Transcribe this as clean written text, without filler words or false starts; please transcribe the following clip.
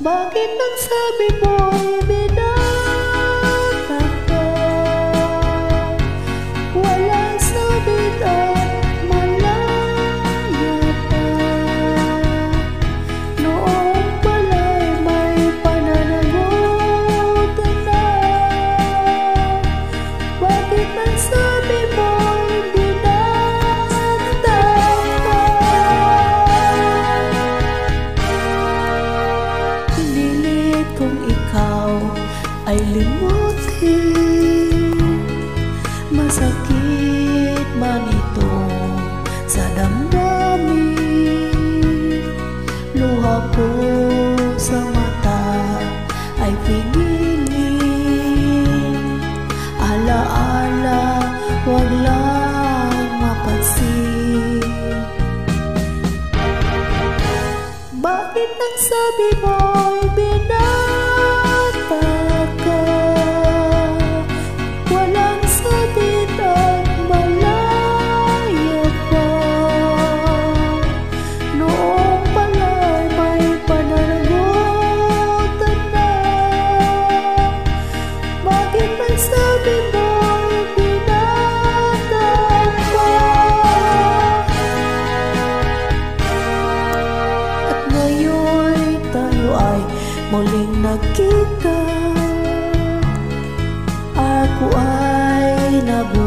Bakit ang sabi mo'y binata ka? Walang sabit at malaya pa. Noong pala'y may pananagutan na. Bakit ang sabi mo'y binata ka? Pinilit kong ikaw ay limutin, masakit man ito sa damdamin. Luha ko sa mata ay piniling, alaala wag lang mapansin. Bakit ang sabi mo'y binata ka? Walang sabit at malaya pa. Noong pala'y may pananagutan na. Bakit ang sabi mo'y binata ka? At ngayon tayo ay muling nagkita. Ako ay nabuhay